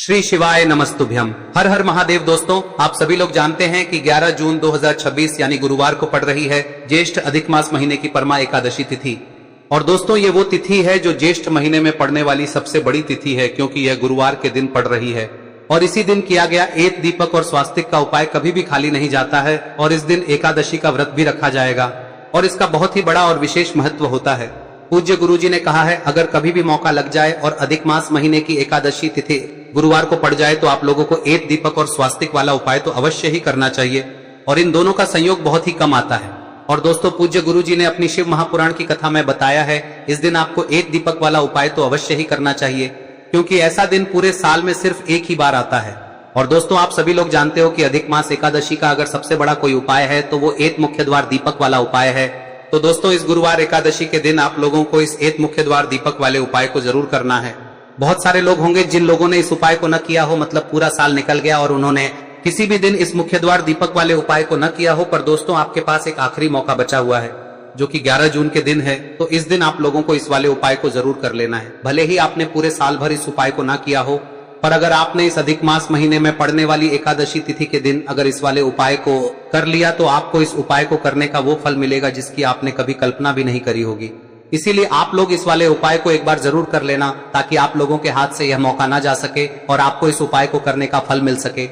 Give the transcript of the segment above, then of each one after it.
श्री शिवाय नमस्तुभ्यम। हर हर महादेव। दोस्तों, आप सभी लोग जानते हैं कि 11 जून 2026 यानी गुरुवार को पड़ रही है ज्येष्ठ अधिक मास महीने की परमा एकादशी तिथि। और दोस्तों, ये वो तिथि है जो ज्येष्ठ महीने में पड़ने वाली सबसे बड़ी तिथि है, क्योंकि यह गुरुवार के दिन पड़ रही है। और इसी दिन किया गया एक दीपक और स्वास्तिक का उपाय कभी भी खाली नहीं जाता है, और इस दिन एकादशी का व्रत भी रखा जाएगा और इसका बहुत ही बड़ा और विशेष महत्व होता है। पूज्य गुरुजी ने कहा है, अगर कभी भी मौका लग जाए और अधिक मास महीने की एकादशी तिथि गुरुवार को पड़ जाए तो आप लोगों को एक दीपक और स्वास्तिक वाला उपाय तो अवश्य ही करना चाहिए, और इन दोनों का संयोग बहुत ही कम आता है। और दोस्तों, पूज्य गुरुजी ने अपनी शिव महापुराण की कथा में बताया है, इस दिन आपको एक दीपक वाला उपाय तो अवश्य ही करना चाहिए, क्योंकि ऐसा दिन पूरे साल में सिर्फ एक ही बार आता है। और दोस्तों, आप सभी लोग जानते हो कि अधिक मास एकादशी का अगर सबसे बड़ा कोई उपाय है तो वो एक मुख्य द्वार दीपक वाला उपाय है। तो दोस्तों, इस गुरुवार एकादशी के दिन आप लोगों को इस एक मुख्य द्वार दीपक वाले उपाय को जरूर करना है। बहुत सारे लोग होंगे जिन लोगों ने इस उपाय को न किया हो, मतलब पूरा साल निकल गया और उन्होंने किसी भी दिन इस मुख्य द्वार दीपक वाले उपाय को न किया हो। पर दोस्तों, आपके पास एक आखिरी मौका बचा हुआ है जो कि 11 जून के दिन है। तो इस दिन आप लोगों को इस वाले उपाय को जरूर कर लेना है। भले ही आपने पूरे साल भर इस उपाय को ना किया हो, पर अगर आपने इस अधिक मास महीने में पड़ने वाली एकादशी तिथि के दिन अगर इस वाले उपाय को कर लिया तो आपको इस उपाय को करने का वो फल मिलेगा जिसकी आपने कभी कल्पना भी नहीं करी होगी। इसीलिए आप लोग इस वाले उपाय को एक बार जरूर कर लेना, ताकि आप लोगों के हाथ से यह मौका ना जा सके और आपको इस उपाय को करने का फल मिल सके।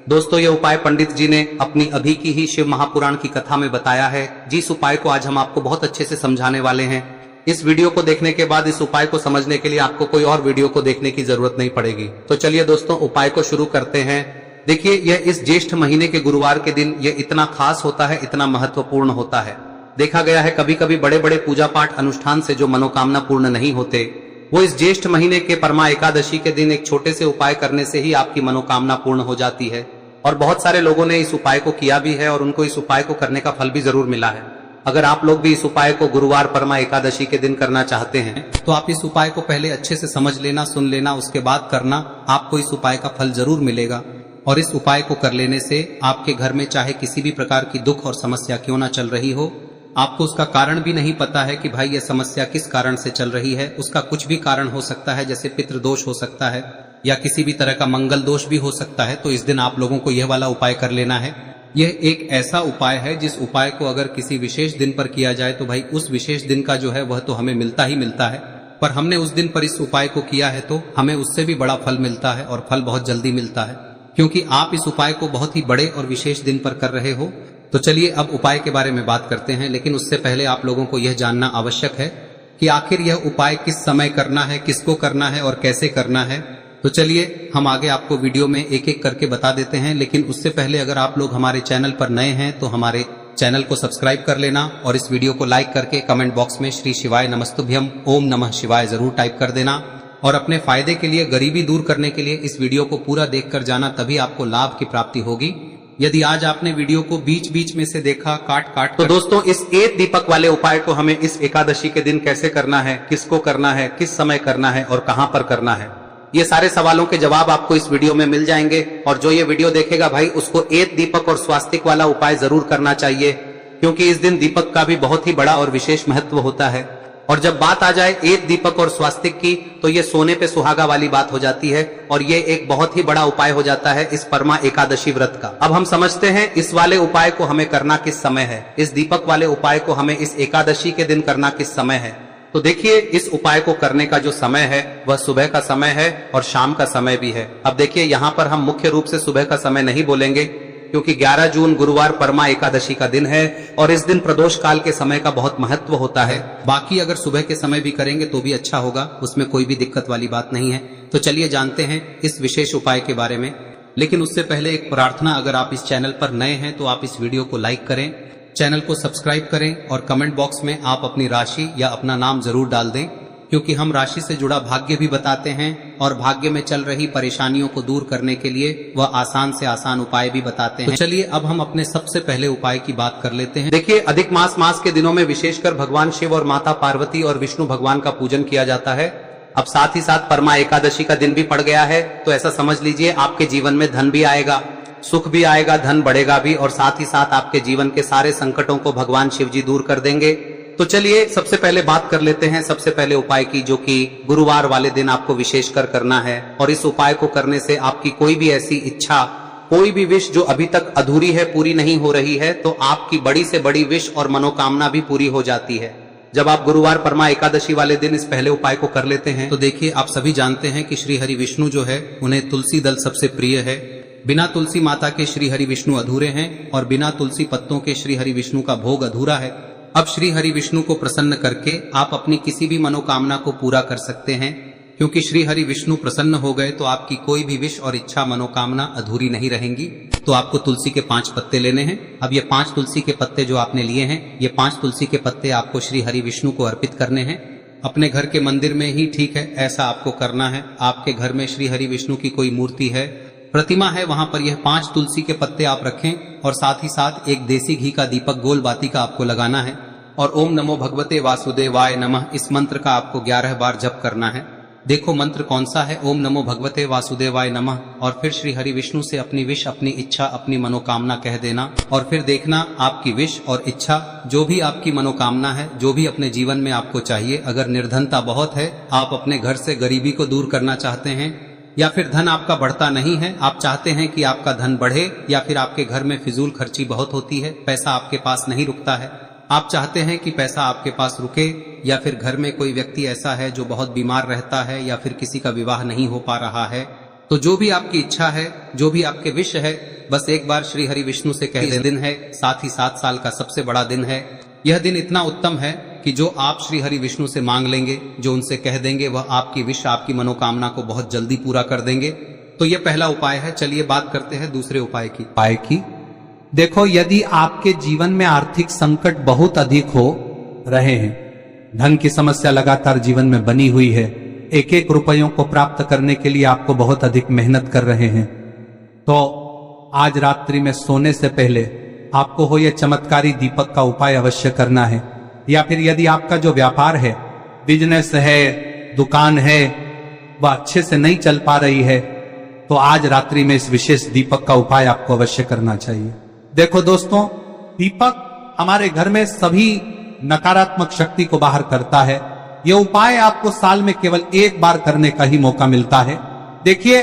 दोस्तों, ये उपाय पंडित जी ने अपनी अभी की ही शिव महापुराण की कथा में बताया है, जिस उपाय को आज हम आपको बहुत अच्छे से समझाने वाले हैं। इस वीडियो को देखने के बाद इस उपाय को समझने के लिए आपको कोई और वीडियो को देखने की जरूरत नहीं पड़ेगी। तो चलिए दोस्तों, उपाय को शुरू करते हैं। देखिए, यह इस ज्येष्ठ महीने के गुरुवार के दिन यह इतना खास होता है, इतना महत्वपूर्ण होता है। देखा गया है कभी कभी बड़े बड़े पूजा पाठ अनुष्ठान से जो मनोकामना पूर्ण नहीं होते, वो इस ज्येष्ठ महीने के परमा एकादशी के दिन एक छोटे से उपाय करने से ही आपकी मनोकामना पूर्ण हो जाती है। और बहुत सारे लोगों ने इस उपाय को किया भी है और उनको इस उपाय को करने का फल भी जरूर मिला है। अगर आप लोग भी इस उपाय को गुरुवार परमा एकादशी के दिन करना चाहते हैं तो आप इस उपाय को पहले अच्छे से समझ लेना, सुन लेना, उसके बाद करना। आपको इस उपाय का फल जरूर मिलेगा। और इस उपाय को कर लेने से आपके घर में चाहे किसी भी प्रकार की दुख और समस्या क्यों ना चल रही हो, आपको उसका कारण भी नहीं पता है कि भाई यह समस्या किस कारण से चल रही है, उसका कुछ भी कारण हो सकता है, जैसे पितृदोष हो सकता है या किसी भी तरह का मंगल दोष भी हो सकता है। तो इस दिन आप लोगों को यह वाला उपाय कर लेना है। यह एक ऐसा उपाय है जिस उपाय को अगर किसी विशेष दिन पर किया जाए तो भाई उस विशेष दिन का जो है वह तो हमें मिलता ही मिलता है, पर हमने उस दिन पर इस उपाय को किया है तो हमें उससे भी बड़ा फल मिलता है, और फल बहुत जल्दी मिलता है, क्योंकि आप इस उपाय को बहुत ही बड़े और विशेष दिन पर कर रहे हो। तो चलिए अब उपाय के बारे में बात करते हैं, लेकिन उससे पहले आप लोगों को यह जानना आवश्यक है कि आखिर यह उपाय किस समय करना है, किसको करना है और कैसे करना है। तो चलिए हम आगे आपको वीडियो में एक एक करके बता देते हैं, लेकिन उससे पहले अगर आप लोग हमारे चैनल पर नए हैं तो हमारे चैनल को सब्सक्राइब कर लेना, और इस वीडियो को लाइक करके कमेंट बॉक्स में श्री शिवाय नमस्तुभ्यम ओम नमः शिवाय जरूर टाइप कर देना। और अपने फायदे के लिए, गरीबी दूर करने के लिए इस वीडियो को पूरा देखकर जाना, तभी आपको लाभ की प्राप्ति होगी। यदि आज आपने वीडियो को बीच बीच में से देखा काट काट तो दोस्तों, इस एक दीपक वाले उपाय को हमें इस एकादशी के दिन कैसे करना है, किसको करना है, किस समय करना है और कहां पर करना है, ये सारे सवालों के जवाब आपको इस वीडियो में मिल जाएंगे। और जो ये वीडियो देखेगा भाई, उसको एक दीपक और स्वास्तिक वाला उपाय जरूर करना चाहिए, क्योंकि इस दिन दीपक का भी बहुत ही बड़ा और विशेष महत्व होता है। और जब बात आ जाए एक दीपक और स्वास्तिक की, तो ये सोने पे सुहागा वाली बात हो जाती है, और ये एक बहुत ही बड़ा उपाय हो जाता है इस परमा एकादशी व्रत का। अब हम समझते हैं इस वाले उपाय को हमें करना किस समय है, इस दीपक वाले उपाय को हमें इस एकादशी के दिन करना किस समय है। तो देखिए, इस उपाय को करने का जो समय है वह सुबह का समय है और शाम का समय भी है। अब देखिए, यहाँ पर हम मुख्य रूप से सुबह का समय नहीं बोलेंगे, क्योंकि 11 जून गुरुवार परमा एकादशी का दिन है और इस दिन प्रदोष काल के समय का बहुत महत्व होता है। बाकी अगर सुबह के समय भी करेंगे तो भी अच्छा होगा, उसमें कोई भी दिक्कत वाली बात नहीं है। तो चलिए जानते हैं इस विशेष उपाय के बारे में। लेकिन उससे पहले एक प्रार्थना, अगर आप इस चैनल पर नए हैं तो आप इस वीडियो को लाइक करें, चैनल को सब्सक्राइब करें, और कमेंट बॉक्स में आप अपनी राशि या अपना नाम जरूर डाल दें, क्योंकि हम राशि से जुड़ा भाग्य भी बताते हैं और भाग्य में चल रही परेशानियों को दूर करने के लिए वह आसान से आसान उपाय भी बताते हैं। तो चलिए अब हम अपने सबसे पहले उपाय की बात कर लेते हैं। देखिए, अधिक मास के दिनों में विशेषकर भगवान शिव और माता पार्वती और विष्णु भगवान का पूजन किया जाता है। अब साथ ही साथ परमा एकादशी का दिन भी पड़ गया है, तो ऐसा समझ लीजिए आपके जीवन में धन भी आएगा, सुख भी आएगा, धन बढ़ेगा भी, और साथ ही साथ आपके जीवन के सारे संकटों को भगवान शिव जी दूर कर देंगे। तो चलिए सबसे पहले बात कर लेते हैं सबसे पहले उपाय की, जो कि गुरुवार वाले दिन आपको विशेषकर करना है। और इस उपाय को करने से आपकी कोई भी ऐसी इच्छा, कोई भी विश जो अभी तक अधूरी है, पूरी नहीं हो रही है, तो आपकी बड़ी से बड़ी विश और मनोकामना भी पूरी हो जाती है जब आप गुरुवार परमा एकादशी वाले दिन इस पहले उपाय को कर लेते हैं। तो देखिए, आप सभी जानते हैं कि श्री हरि विष्णु जो है उन्हें तुलसी दल सबसे प्रिय है। बिना तुलसी माता के श्री हरि विष्णु अधूरे हैं और बिना तुलसी पत्तों के श्री हरि विष्णु का भोग अधूरा है। अब श्री हरि विष्णु को प्रसन्न करके आप अपनी किसी भी मनोकामना को पूरा कर सकते हैं, क्योंकि श्री हरि विष्णु प्रसन्न हो गए तो आपकी कोई भी विश और इच्छा मनोकामना अधूरी नहीं रहेंगी। तो आपको तुलसी के 5 पत्ते लेने हैं। अब ये 5 तुलसी के पत्ते जो आपने लिए हैं, ये 5 तुलसी के पत्ते आपको श्री हरि विष्णु को अर्पित करने हैं। अपने घर के मंदिर में ही ठीक है, ऐसा आपको करना है। आपके घर में श्री हरि विष्णु की कोई मूर्ति है, प्रतिमा है, वहां पर यह 5 तुलसी के पत्ते आप रखें और साथ ही साथ एक देसी घी का दीपक गोल बाती का आपको लगाना है। और ओम नमो भगवते वासुदेवाय नमः इस मंत्र का आपको 11 बार जप करना है। देखो मंत्र कौन सा है, ओम नमो भगवते वासुदेवाय नमः, और फिर श्री हरि विष्णु से अपनी विश, अपनी इच्छा, अपनी मनोकामना कह देना। और फिर देखना आपकी विश और इच्छा, जो भी आपकी मनोकामना है, जो भी अपने जीवन में आपको चाहिए। अगर निर्धनता बहुत है, आप अपने घर से गरीबी को दूर करना चाहते हैं, या फिर धन आपका बढ़ता नहीं है, आप चाहते हैं कि आपका धन बढ़े, या फिर आपके घर में फिजूल खर्ची बहुत होती है, पैसा आपके पास नहीं रुकता है, आप चाहते हैं कि पैसा आपके पास रुके, या फिर घर में कोई व्यक्ति ऐसा है जो बहुत बीमार रहता है, या फिर किसी का विवाह नहीं हो पा रहा है, तो जो भी आपकी इच्छा है, जो भी आपके विश है, बस एक बार श्री हरि विष्णु से कह दे। दिन है, साथ ही 7 साल का सबसे बड़ा दिन है। यह दिन इतना उत्तम है कि जो आप श्री हरि विष्णु से मांग लेंगे, जो उनसे कह देंगे, वह आपकी विश, आपकी मनोकामना को बहुत जल्दी पूरा कर देंगे। तो यह पहला उपाय है। चलिए बात करते हैं दूसरे उपाय की। देखो, यदि आपके जीवन में आर्थिक संकट बहुत अधिक हो रहे हैं, धन की समस्या लगातार जीवन में बनी हुई है, एक एक रुपयों को प्राप्त करने के लिए आपको बहुत अधिक मेहनत कर रहे हैं, तो आज रात्रि में सोने से पहले आपको हो यह चमत्कारी दीपक का उपाय अवश्य करना है। या फिर यदि आपका जो व्यापार है, बिजनेस है, दुकान है, वह अच्छे से नहीं चल पा रही है, तो आज रात्रि में इस विशेष दीपक का उपाय आपको अवश्य करना चाहिए। देखो दोस्तों, दीपक हमारे घर में सभी नकारात्मक शक्ति को बाहर करता है। यह उपाय आपको साल में केवल 1 बार करने का ही मौका मिलता है। देखिए,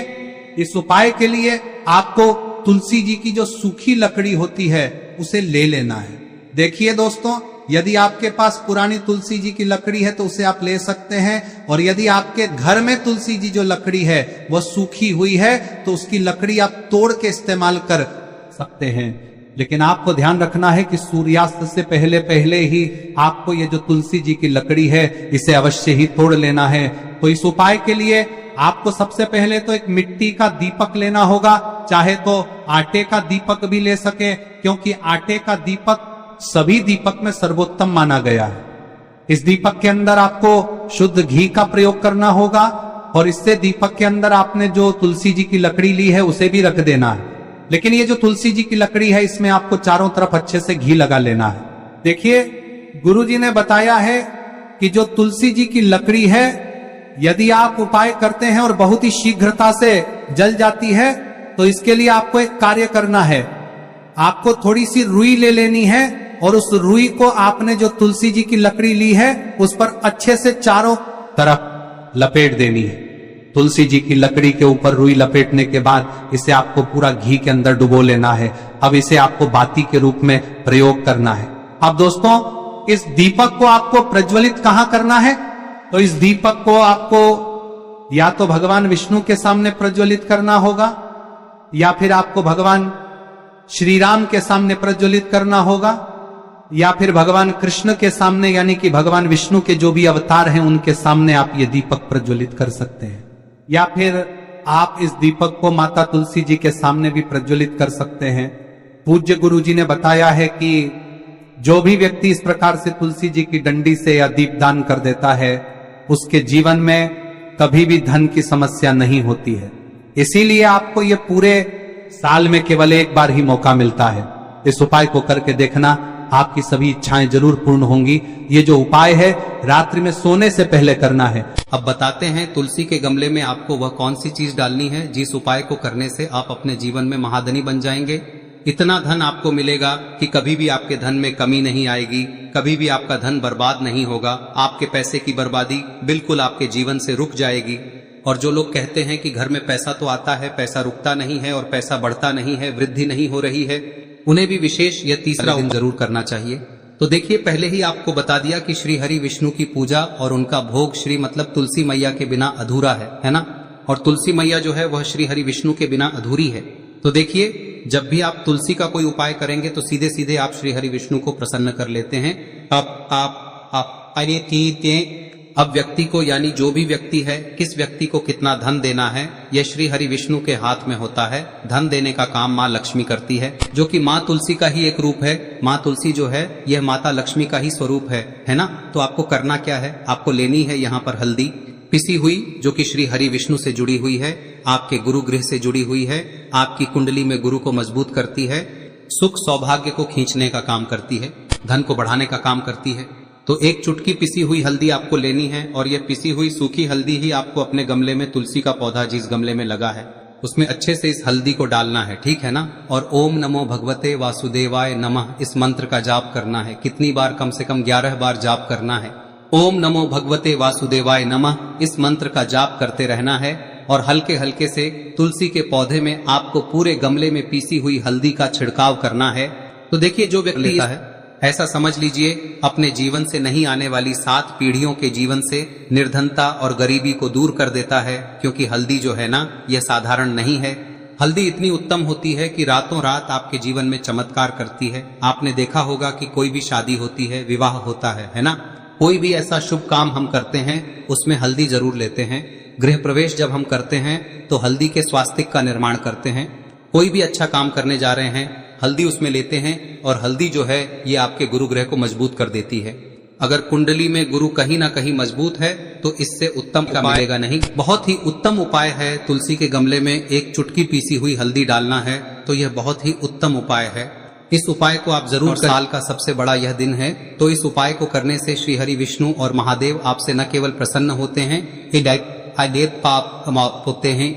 इस उपाय के लिए आपको तुलसी जी की जो सूखी लकड़ी होती है उसे ले लेना है। देखिए दोस्तों, यदि आपके पास पुरानी तुलसी जी की लकड़ी है तो उसे आप ले सकते हैं, और यदि आपके घर में तुलसी जी जो लकड़ी है वह सूखी हुई है तो उसकी लकड़ी आप तोड़ के इस्तेमाल कर सकते हैं। लेकिन आपको ध्यान रखना है कि सूर्यास्त से पहले पहले ही आपको ये जो तुलसी जी की लकड़ी है इसे अवश्य ही तोड़ लेना है। तो इस उपाय के लिए आपको सबसे पहले तो एक मिट्टी का दीपक लेना होगा, चाहे तो आटे का दीपक भी ले सके, क्योंकि आटे का दीपक सभी दीपक में सर्वोत्तम माना गया है। इस दीपक के अंदर आपको शुद्ध घी का प्रयोग करना होगा, और इससे दीपक के अंदर आपने जो तुलसी जी की लकड़ी ली है उसे भी रख देना है। लेकिन ये जो तुलसी जी की लकड़ी है, इसमें आपको चारों तरफ अच्छे से घी लगा लेना है। देखिए, गुरुजी ने बताया है कि जो तुलसी जी की लकड़ी है, यदि आप उपाय करते हैं और बहुत ही शीघ्रता से जल जाती है, तो इसके लिए आपको एक कार्य करना है। आपको थोड़ी सी रुई ले लेनी है, और उस रुई को आपने जो तुलसी जी की लकड़ी ली है उस पर अच्छे से चारों तरफ लपेट देनी है। तुलसी जी की लकड़ी के ऊपर रुई लपेटने के बाद इसे आपको पूरा घी के अंदर डुबो लेना है। अब इसे आपको बाती के रूप में प्रयोग करना है। अब दोस्तों, इस दीपक को आपको प्रज्वलित कहां करना है? तो इस दीपक को आपको या तो भगवान विष्णु के सामने प्रज्वलित करना होगा, या फिर आपको भगवान श्री राम के सामने प्रज्वलित करना होगा, या फिर भगवान कृष्ण के सामने, यानी कि भगवान विष्णु के जो भी अवतार हैं उनके सामने आप ये दीपक प्रज्वलित कर सकते हैं। या फिर आप इस दीपक को माता तुलसी जी के सामने भी प्रज्वलित कर सकते हैं। पूज्य गुरु जी ने बताया है कि जो भी व्यक्ति इस प्रकार से तुलसी जी की डंडी से या दीपदान कर देता है, उसके जीवन में कभी भी धन की समस्या नहीं होती है। इसीलिए आपको ये पूरे साल में केवल 1 बार ही मौका मिलता है। इस उपाय को करके देखना, आपकी सभी इच्छाएं जरूर पूर्ण होंगी। ये जो उपाय है रात्रि में सोने से पहले करना है। अब बताते हैं तुलसी के गमले में आपको वह कौन सी चीज डालनी है जिस उपाय को करने से आप अपने जीवन में महाधनी बन जाएंगे। इतना धन आपको मिलेगा कि कभी भी आपके धन में कमी नहीं आएगी, कभी भी आपका धन बर्बाद नहीं होगा। आपके पैसे की बर्बादी बिल्कुल आपके जीवन से रुक जाएगी। और जो लोग कहते हैं कि घर में पैसा तो आता है, पैसा रुकता नहीं है और पैसा बढ़ता नहीं है, वृद्धि नहीं हो रही है, उन्हें भी विशेष यह तीसरा दिन जरूर करना चाहिए। तो देखिए, पहले ही आपको बता दिया कि श्री हरि विष्णु की पूजा और उनका भोग श्री मतलब तुलसी मैया के बिना अधूरा है ना। और तुलसी मैया जो है वह श्री हरि विष्णु के बिना अधूरी है। तो देखिए, जब भी आप तुलसी का कोई उपाय करेंगे तो सीधे सीधे आप श्री हरि विष्णु को प्रसन्न कर लेते हैं। अब व्यक्ति को, यानी जो भी व्यक्ति है, किस व्यक्ति को कितना धन देना है, यह श्री हरि विष्णु के हाथ में होता है। धन देने का काम माँ लक्ष्मी करती है, जो कि माँ तुलसी का ही एक रूप है। माँ तुलसी जो है यह माता लक्ष्मी का ही स्वरूप है ना। तो आपको करना क्या है, आपको लेनी है यहाँ पर हल्दी पिसी हुई, जो कि श्री हरि विष्णु से जुड़ी हुई है, आपके गुरु गृह से जुड़ी हुई है, आपकी कुंडली में गुरु को मजबूत करती है, सुख सौभाग्य को खींचने का काम करती है, धन को बढ़ाने का काम करती है। तो एक चुटकी पिसी हुई हल्दी आपको लेनी है और यह पिसी हुई सूखी हल्दी ही आपको अपने गमले में, तुलसी का पौधा जिस गमले में लगा है उसमें अच्छे से इस हल्दी को डालना है, ठीक है ना। और ओम नमो भगवते वासुदेवाय नमः इस मंत्र का जाप करना है। कितनी बार? कम से कम 11 बार जाप करना है। ओम नमो भगवते वासुदेवाय नमः इस मंत्र का जाप करते रहना है। और हल्के हल्के से तुलसी के पौधे में आपको पूरे गमले में पीसी हुई हल्दी का छिड़काव करना है। तो देखिए, जो व्यक्ति लेता है, ऐसा समझ लीजिए अपने जीवन से नहीं आने वाली 7 पीढ़ियों के जीवन से निर्धनता और गरीबी को दूर कर देता है। क्योंकि हल्दी जो है ना, यह साधारण नहीं है। हल्दी इतनी उत्तम होती है कि रातों रात आपके जीवन में चमत्कार करती है। आपने देखा होगा कि कोई भी शादी होती है, विवाह होता है ना, कोई भी ऐसा शुभ काम हम करते हैं उसमें हल्दी जरूर लेते हैं। गृह प्रवेश जब हम करते हैं तो हल्दी के स्वास्तिक का निर्माण करते हैं। कोई भी अच्छा काम करने जा रहे हैं, हल्दी उसमें लेते हैं। और हल्दी जो है ये आपके गुरु ग्रह को मजबूत कर देती है। अगर कुंडली में गुरु कहीं ना कहीं मजबूत है तो इससे उत्तम का मिलेगा नहीं। बहुत ही उत्तम उपाय है, तुलसी के गमले में एक चुटकी पीसी हुई हल्दी डालना है। तो यह बहुत ही उत्तम उपाय है। इस उपाय को आप जरूर, साल का सबसे बड़ा यह दिन है, तो इस उपाय को करने से श्री हरि विष्णु और महादेव आपसे न केवल प्रसन्न होते हैं, पाप होते हैं,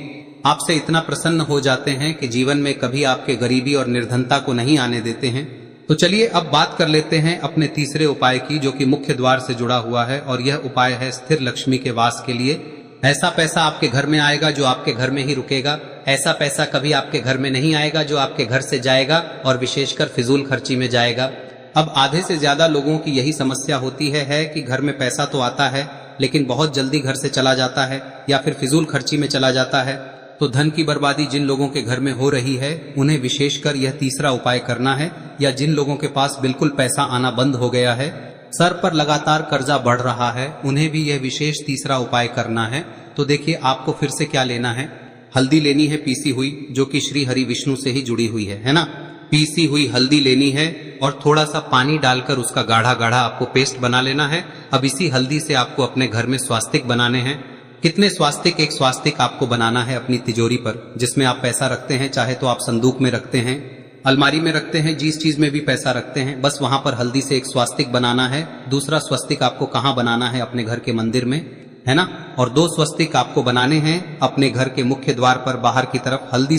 आपसे इतना प्रसन्न हो जाते हैं कि जीवन में कभी आपके गरीबी और निर्धनता को नहीं आने देते हैं। तो चलिए अब बात कर लेते हैं अपने तीसरे उपाय की, जो कि मुख्य द्वार से जुड़ा हुआ है। और यह उपाय है स्थिर लक्ष्मी के वास के लिए। ऐसा पैसा आपके घर में आएगा जो आपके घर में ही रुकेगा। ऐसा पैसा कभी आपके घर में नहीं आएगा जो आपके घर से जाएगा और विशेषकर फिजूल खर्ची में जाएगा। अब आधे से ज्यादा लोगों की यही समस्या होती है कि घर में पैसा तो आता है लेकिन बहुत जल्दी घर से चला जाता है या फिर फिजूल खर्ची में चला जाता है। तो धन की बर्बादी जिन लोगों के घर में हो रही है उन्हें विशेषकर यह तीसरा उपाय करना है। या जिन लोगों के पास बिल्कुल पैसा आना बंद हो गया है, सर पर लगातार कर्जा बढ़ रहा है, उन्हें भी यह विशेष तीसरा उपाय करना है। तो देखिए, आपको फिर से क्या लेना है, हल्दी लेनी है पीसी हुई, जो कि श्री हरि विष्णु से ही जुड़ी हुई है ना। पीसी हुई हल्दी लेनी है और थोड़ा सा पानी डालकर उसका गाढ़ा गाढ़ा आपको पेस्ट बना लेना है। अब इसी हल्दी से आपको अपने घर में स्वास्तिक बनाने हैं। कितने स्वास्तिक? एक स्वास्तिक आपको बनाना है अपनी तिजोरी पर, जिसमें आप पैसा रखते हैं। चाहे तो आप संदूक में रखते हैं, अलमारी में रखते हैं, जिस चीज में भी पैसा रखते हैं, बस वहां पर हल्दी से एक स्वास्तिक बनाना है। दूसरा स्वस्तिक आपको कहाँ बनाना है? अपने घर के मंदिर में, है ना। और 2 स्वस्तिक आपको बनाने हैं अपने घर के मुख्य द्वार पर बाहर की तरफ। हल्दी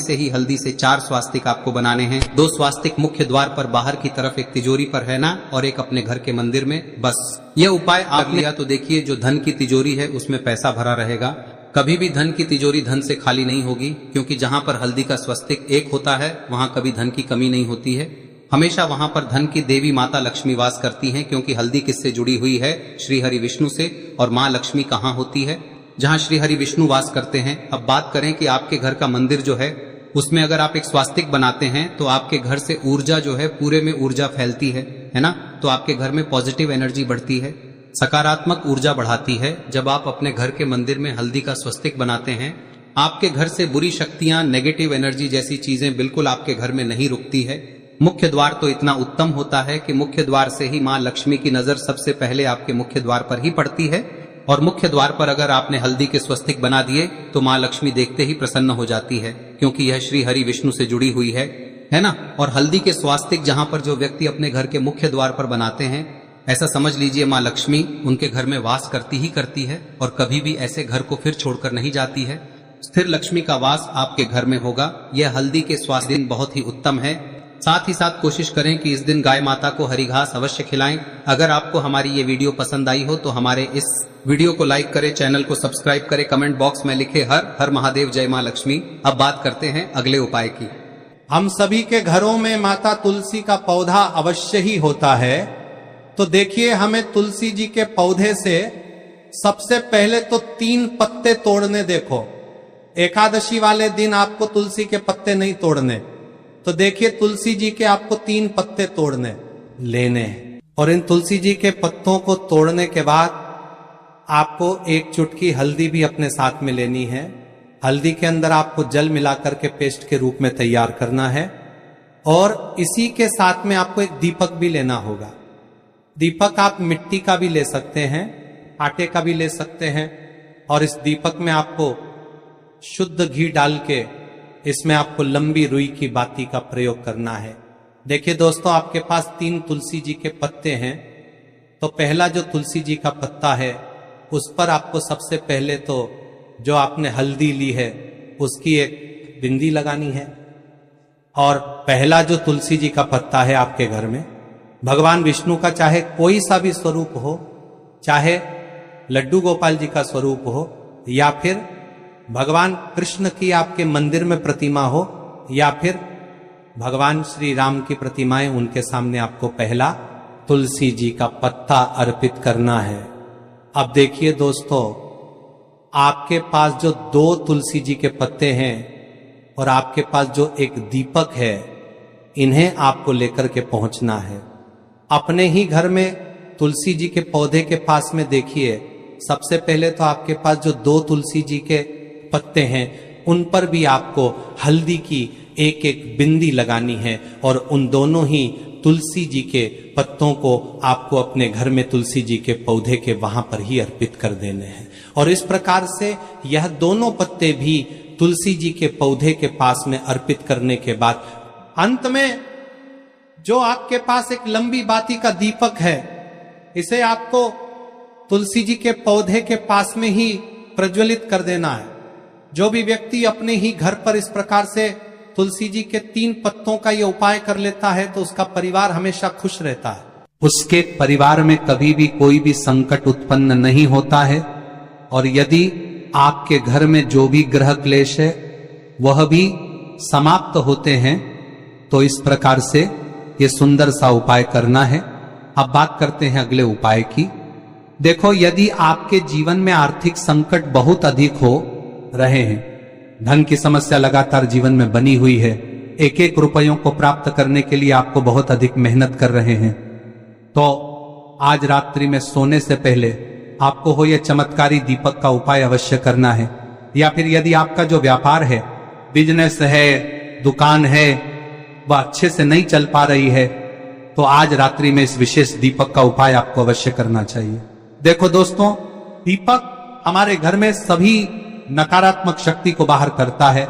से 4 स्वास्तिक आपको बनाने हैं। 2 स्वास्तिक मुख्य द्वार पर बाहर की तरफ, एक तिजोरी पर, है ना, और एक अपने घर के मंदिर में। बस यह उपाय आप लिया तो देखिए, जो धन की तिजोरी है उसमें पैसा भरा रहेगा। कभी भी धन की तिजोरी धन से खाली नहीं होगी, क्योंकि जहां पर हल्दी का स्वस्तिक एक होता है वहां कभी धन की कमी नहीं होती है। हमेशा वहां पर धन की देवी माता लक्ष्मी वास करती हैं, क्योंकि हल्दी किससे जुड़ी हुई है? श्री हरि विष्णु से। और माँ लक्ष्मी कहाँ होती है? जहाँ श्री हरि विष्णु वास करते हैं। अब बात करें कि आपके घर का मंदिर जो है उसमें अगर आप एक स्वास्तिक बनाते हैं तो आपके घर से ऊर्जा जो है, पूरे में ऊर्जा फैलती है ना। तो आपके घर में पॉजिटिव एनर्जी बढ़ती है, सकारात्मक ऊर्जा बढ़ाती है। जब आप अपने घर के मंदिर में हल्दी का स्वस्तिक बनाते हैं, आपके घर से बुरी शक्तियां, नेगेटिव एनर्जी जैसी चीजें बिल्कुल आपके घर में नहीं रुकती है। मुख्य द्वार तो इतना उत्तम होता है कि मुख्य द्वार से ही माँ लक्ष्मी की नजर सबसे पहले आपके मुख्य द्वार पर ही पड़ती है। और मुख्य द्वार पर अगर आपने हल्दी के स्वस्तिक बना दिए तो माँ लक्ष्मी देखते ही प्रसन्न हो जाती है, क्योंकि यह श्री हरि विष्णु से जुड़ी हुई है ना। और हल्दी के स्वास्तिक जहां पर जो व्यक्ति अपने घर के मुख्य द्वार पर बनाते हैं, ऐसा समझ लीजिए माँ लक्ष्मी उनके घर में वास करती ही करती है और कभी भी ऐसे घर को फिर छोड़कर नहीं जाती है। स्थिर लक्ष्मी का वास आपके घर में होगा। यह हल्दी के स्वास्थ्य दिन बहुत ही उत्तम है। साथ ही साथ कोशिश करें कि इस दिन गाय माता को हरी घास अवश्य खिलाएं। अगर आपको हमारी ये वीडियो पसंद आई हो तो हमारे इस वीडियो को लाइक करें, चैनल को सब्सक्राइब करें, कमेंट बॉक्स में लिखे हर हर महादेव जय मां लक्ष्मी। अब बात करते हैं अगले उपाय की। हम सभी के घरों में माता तुलसी का पौधा अवश्य ही होता है। तो देखिए, हमें तुलसी जी के पौधे से सबसे पहले तो 3 पत्ते तोड़ने। देखो, एकादशी वाले दिन आपको तुलसी के पत्ते नहीं तोड़ने। तो देखिए, तुलसी जी के आपको 3 पत्ते तोड़ने लेने हैं। और इन तुलसी जी के पत्तों को तोड़ने के बाद आपको 1 चुटकी हल्दी भी अपने साथ में लेनी है। हल्दी के अंदर आपको जल मिलाकर के पेस्ट के रूप में तैयार करना है। और इसी के साथ में आपको एक दीपक भी लेना होगा। दीपक आप मिट्टी का भी ले सकते हैं, आटे का भी ले सकते हैं। और इस दीपक में आपको शुद्ध घी डाल के इसमें आपको लंबी रुई की बाती का प्रयोग करना है। देखिए दोस्तों, आपके पास 3 तुलसी जी के पत्ते हैं। तो पहला जो तुलसी जी का पत्ता है उस पर आपको सबसे पहले तो जो आपने हल्दी ली है उसकी एक बिंदी लगानी है। और पहला जो तुलसी जी का पत्ता है आपके घर में, भगवान विष्णु का चाहे कोई सा भी स्वरूप हो, चाहे लड्डू गोपाल जी का स्वरूप हो, या फिर भगवान कृष्ण की आपके मंदिर में प्रतिमा हो, या फिर भगवान श्री राम की प्रतिमाएं, उनके सामने आपको पहला तुलसी जी का पत्ता अर्पित करना है। अब देखिए दोस्तों, आपके पास जो 2 तुलसी जी के पत्ते हैं और आपके पास जो एक दीपक है, इन्हें आपको लेकर के पहुंचना है। अपने ही घर में तुलसी जी के पौधे के पास में देखिए, सबसे पहले तो आपके पास जो 2 तुलसी जी के पत्ते हैं उन पर भी आपको हल्दी की एक एक बिंदी लगानी है। और उन दोनों ही तुलसी जी के पत्तों को आपको अपने घर में तुलसी जी के पौधे के वहां पर ही अर्पित कर देने हैं। और इस प्रकार से यह दोनों पत्ते भी तुलसी जी के पौधे के पास में अर्पित करने के बाद अंत में जो आपके पास एक लंबी बाती का दीपक है, इसे आपको तुलसी जी के पौधे के पास में ही प्रज्वलित कर देना है। जो भी व्यक्ति अपने ही घर पर इस प्रकार से तुलसी जी के 3 पत्तों का यह उपाय कर लेता है तो उसका परिवार हमेशा खुश रहता है। उसके परिवार में कभी भी कोई भी संकट उत्पन्न नहीं होता है। और यदि आपके घर में जो भी ग्रह क्लेश है वह भी समाप्त होते हैं। तो इस प्रकार से ये सुंदर सा उपाय करना है। अब बात करते हैं अगले उपाय की। देखो, यदि आपके जीवन में आर्थिक संकट बहुत अधिक हो रहे हैं, धन की समस्या लगातार जीवन में बनी हुई है, 1-1 रुपयों को प्राप्त करने के लिए आपको बहुत अधिक मेहनत कर रहे हैं, तो आज रात्रि में सोने से पहले आपको हो यह चमत्कारी दीपक का उपाय अवश्य करना है। या फिर यदि आपका जो व्यापार है, बिजनेस है, दुकान है, वह अच्छे से नहीं चल पा रही है, तो आज रात्रि में इस विशेष दीपक का उपाय आपको अवश्य करना चाहिए। देखो दोस्तों, दीपक हमारे घर में सभी नकारात्मक शक्ति को बाहर करता है।